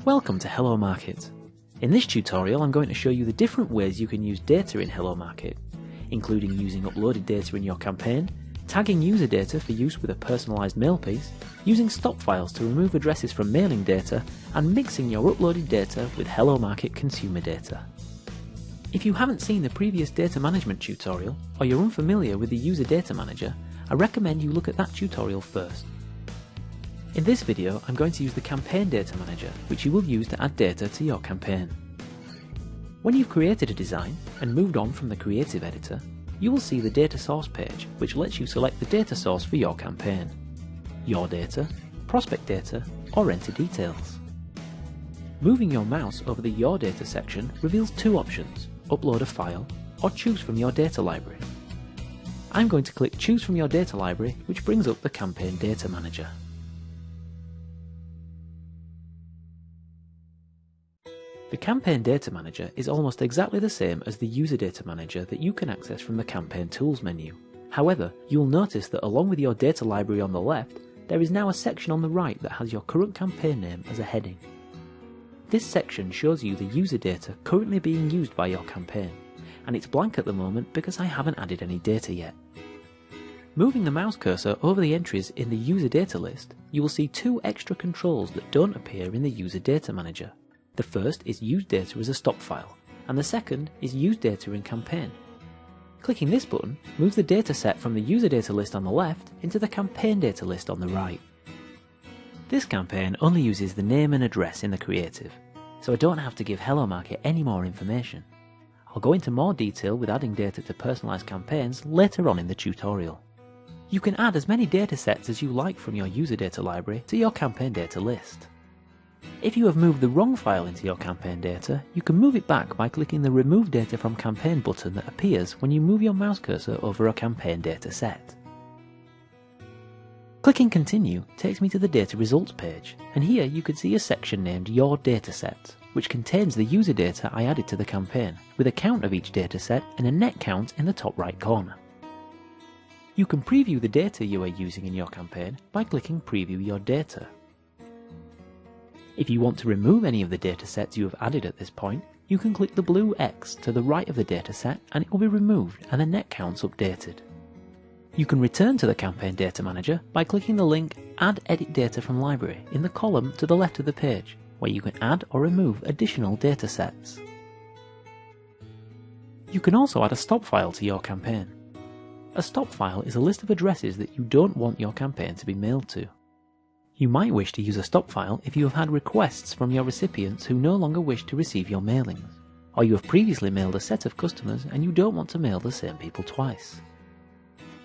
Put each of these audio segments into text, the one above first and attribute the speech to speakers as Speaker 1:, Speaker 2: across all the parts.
Speaker 1: Welcome to Hello Market. In this tutorial I'm going to show you the different ways you can use data in Hello Market, including using uploaded data in your campaign, tagging user data for use with a personalised mail piece, using stop files to remove addresses from mailing data, and mixing your uploaded data with Hello Market consumer data. If you haven't seen the previous data management tutorial, or you're unfamiliar with the User Data Manager, I recommend you look at that tutorial first. In this video, I'm going to use the Campaign Data Manager, which you will use to add data to your campaign. When you've created a design and moved on from the creative editor, you will see the data source page, which lets you select the data source for your campaign: your data, prospect data, or enter details. Moving your mouse over the Your Data section reveals two options: upload a file or choose from your data library. I'm going to click Choose from your data library, which brings up the Campaign Data Manager. The Campaign Data Manager is almost exactly the same as the User Data Manager that you can access from the Campaign Tools menu. However, you'll notice that along with your data library on the left, there is now a section on the right that has your current campaign name as a heading. This section shows you the user data currently being used by your campaign, and it's blank at the moment because I haven't added any data yet. Moving the mouse cursor over the entries in the User Data list, you will see two extra controls that don't appear in the User Data Manager. The first is Use Data as a stop file, and the second is Use Data in Campaign. Clicking this button moves the data set from the User Data list on the left into the Campaign Data list on the right. This campaign only uses the name and address in the creative, so I don't have to give Hello Market any more information. I'll go into more detail with adding data to personalised campaigns later on in the tutorial. You can add as many data sets as you like from your User Data library to your Campaign Data list. If you have moved the wrong file into your campaign data, you can move it back by clicking the Remove Data from Campaign button that appears when you move your mouse cursor over a campaign data set. Clicking Continue takes me to the Data Results page, and here you can see a section named Your Dataset, which contains the user data I added to the campaign, with a count of each dataset and a net count in the top right corner. You can preview the data you are using in your campaign by clicking Preview Your Data. If you want to remove any of the datasets you have added at this point, you can click the blue X to the right of the dataset and it will be removed and the net counts updated. You can return to the Campaign Data Manager by clicking the link Add Edit Data from Library in the column to the left of the page, where you can add or remove additional datasets. You can also add a stop file to your campaign. A stop file is a list of addresses that you don't want your campaign to be mailed to. You might wish to use a stop file if you have had requests from your recipients who no longer wish to receive your mailings, or you have previously mailed a set of customers and you don't want to mail the same people twice.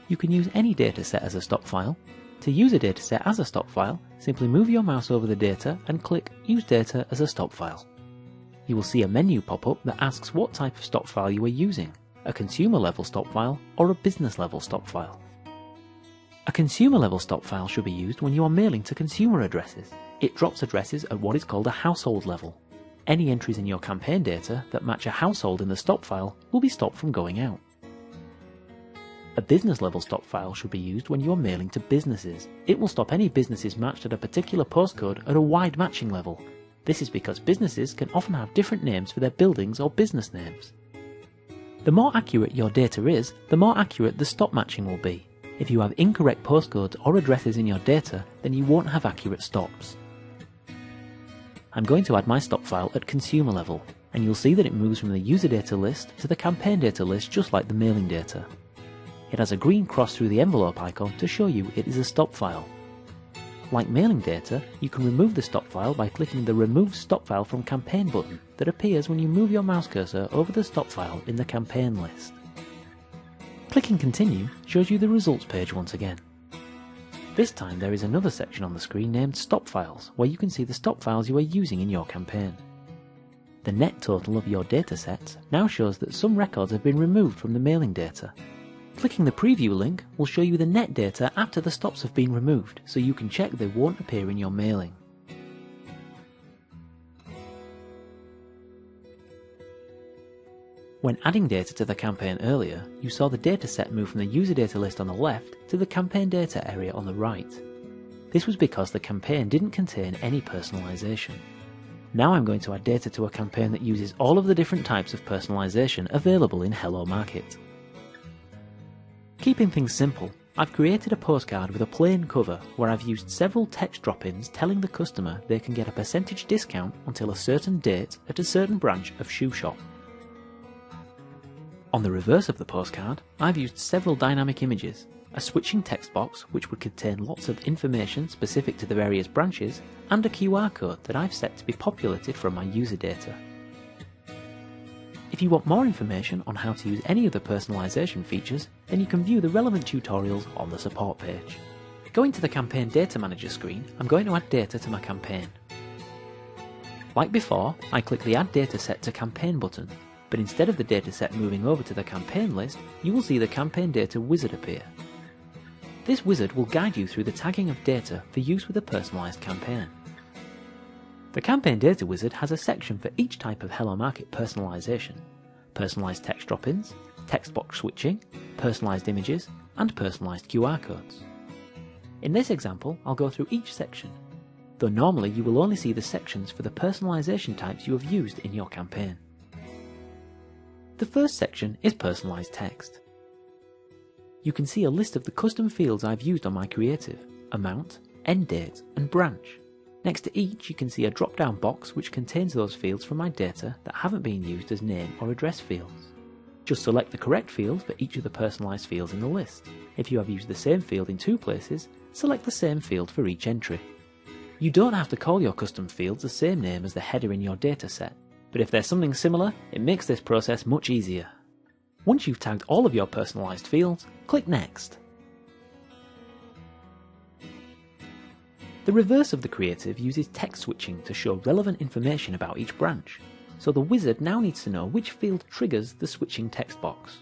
Speaker 1: You can use any dataset as a stop file. To use a dataset as a stop file, simply move your mouse over the data and click Use Data as a stop file. You will see a menu pop up that asks what type of stop file you are using, a consumer level stop file or a business level stop file. A consumer level stop file should be used when you are mailing to consumer addresses. It drops addresses at what is called a household level. Any entries in your campaign data that match a household in the stop file will be stopped from going out. A business level stop file should be used when you are mailing to businesses. It will stop any businesses matched at a particular postcode at a wide matching level. This is because businesses can often have different names for their buildings or business names. The more accurate your data is, the more accurate the stop matching will be. If you have incorrect postcodes or addresses in your data, then you won't have accurate stops. I'm going to add my stop file at consumer level, and you'll see that it moves from the user data list to the campaign data list just like the mailing data. It has a green cross through the envelope icon to show you it is a stop file. Like mailing data, you can remove the stop file by clicking the Remove Stop File from Campaign button that appears when you move your mouse cursor over the stop file in the campaign list. Clicking Continue shows you the results page once again. This time there is another section on the screen named Stop Files, where you can see the stop files you are using in your campaign. The net total of your datasets now shows that some records have been removed from the mailing data. Clicking the Preview link will show you the net data after the stops have been removed, so you can check they won't appear in your mailing. When adding data to the campaign earlier, you saw the dataset move from the user data list on the left to the campaign data area on the right. This was because the campaign didn't contain any personalisation. Now I'm going to add data to a campaign that uses all of the different types of personalisation available in Hello Market. Keeping things simple, I've created a postcard with a plain cover where I've used several text drop-ins telling the customer they can get a percentage discount until a certain date at a certain branch of Shoe Shop. On the reverse of the postcard, I've used several dynamic images, a switching text box which would contain lots of information specific to the various branches, and a QR code that I've set to be populated from my user data. If you want more information on how to use any of the personalisation features, then you can view the relevant tutorials on the support page. Going to the Campaign Data Manager screen, I'm going to add data to my campaign. Like before, I click the Add Dataset to Campaign button, but instead of the dataset moving over to the campaign list, you will see the Campaign Data wizard appear. This wizard will guide you through the tagging of data for use with a personalised campaign. The Campaign Data Wizard has a section for each type of Hello Market personalisation: personalised text drop-ins, text box switching, personalised images, and personalised QR codes. In this example, I'll go through each section, though normally you will only see the sections for the personalisation types you have used in your campaign. The first section is personalised text. You can see a list of the custom fields I've used on my creative: amount, end date, and branch. Next to each, you can see a drop-down box which contains those fields from my data that haven't been used as name or address fields. Just select the correct field for each of the personalised fields in the list. If you have used the same field in 2 places, select the same field for each entry. You don't have to call your custom fields the same name as the header in your dataset, but if there's something similar, it makes this process much easier. Once you've tagged all of your personalised fields, click Next. The reverse of the creative uses text switching to show relevant information about each branch, so the wizard now needs to know which field triggers the switching text box.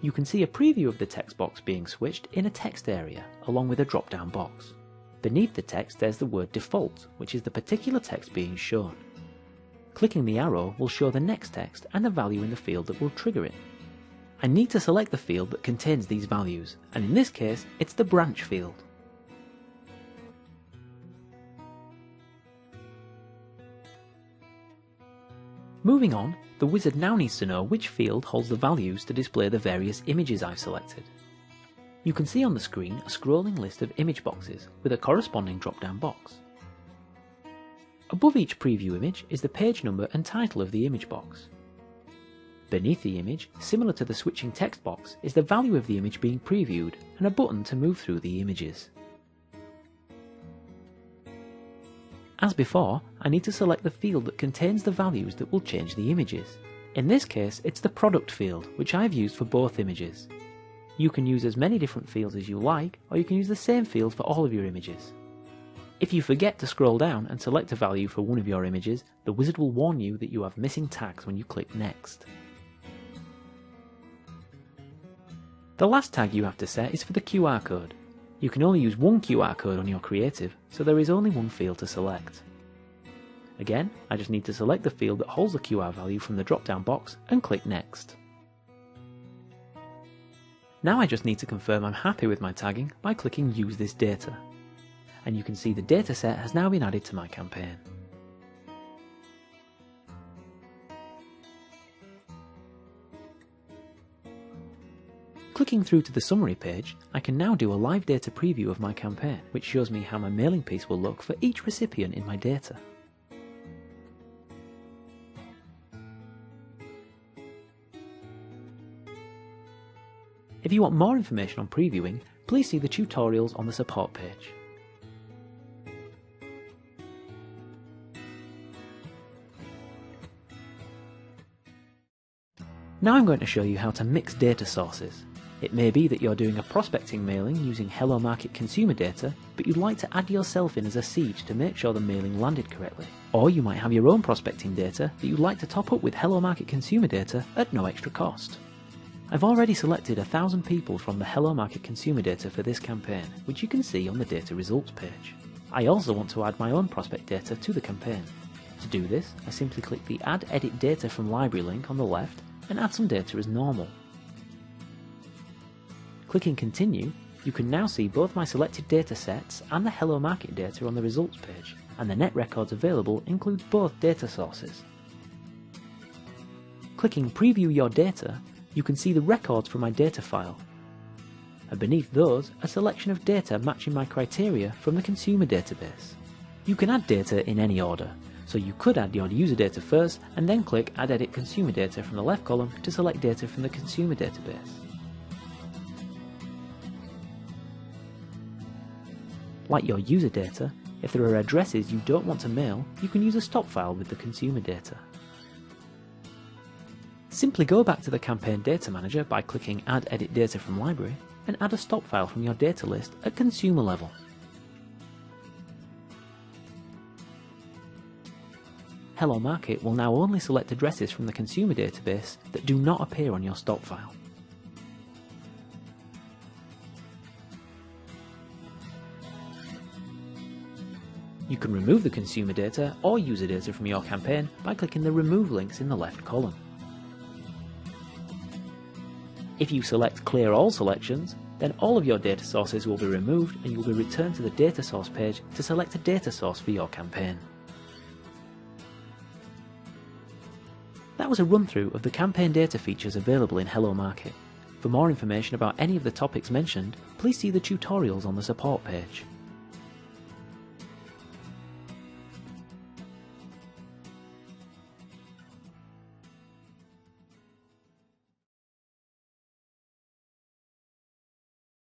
Speaker 1: You can see a preview of the text box being switched in a text area, along with a drop-down box. Beneath the text there's the word default, which is the particular text being shown. Clicking the arrow will show the next text and the value in the field that will trigger it. I need to select the field that contains these values, and in this case it's the branch field. Moving on, the wizard now needs to know which field holds the values to display the various images I've selected. You can see on the screen a scrolling list of image boxes with a corresponding drop-down box. Above each preview image is the page number and title of the image box. Beneath the image, similar to the switching text box, is the value of the image being previewed and a button to move through the images. As before, I need to select the field that contains the values that will change the images. In this case, it's the product field, which I've used for both images. You can use as many different fields as you like, or you can use the same field for all of your images. If you forget to scroll down and select a value for one of your images, the wizard will warn you that you have missing tags when you click Next. The last tag you have to set is for the QR code. You can only use one QR code on your creative, so there is only one field to select. Again, I just need to select the field that holds the QR value from the drop-down box and click Next. Now I just need to confirm I'm happy with my tagging by clicking Use this data. And you can see the dataset has now been added to my campaign. Clicking through to the summary page, I can now do a live data preview of my campaign, which shows me how my mailing piece will look for each recipient in my data. If you want more information on previewing, please see the tutorials on the support page. Now I'm going to show you how to mix data sources. It may be that you're doing a prospecting mailing using Hello Market consumer data, but you'd like to add yourself in as a seed to make sure the mailing landed correctly. Or you might have your own prospecting data that you'd like to top up with Hello Market consumer data at no extra cost. I've already selected 1,000 people from the Hello Market consumer data for this campaign, which you can see on the data results page. I also want to add my own prospect data to the campaign. To do this, I simply click the Add Edit Data from Library link on the left and add some data as normal. Clicking Continue, you can now see both my selected data sets and the Hello Market data on the results page, and the net records available include both data sources. Clicking Preview Your Data, you can see the records from my data file, and beneath those a selection of data matching my criteria from the consumer database. You can add data in any order, so you could add your user data first and then click Add Edit Consumer Data from the left column to select data from the consumer database. Like your user data, if there are addresses you don't want to mail, you can use a stop file with the consumer data. Simply go back to the Campaign Data Manager by clicking Add Edit Data from Library and add a stop file from your data list at consumer level. Hello Market will now only select addresses from the consumer database that do not appear on your stop file. You can remove the consumer data or user data from your campaign by clicking the Remove links in the left column. If you select Clear All selections, then all of your data sources will be removed and you will be returned to the data source page to select a data source for your campaign. That was a run-through of the campaign data features available in Hello Market. For more information about any of the topics mentioned, please see the tutorials on the support page.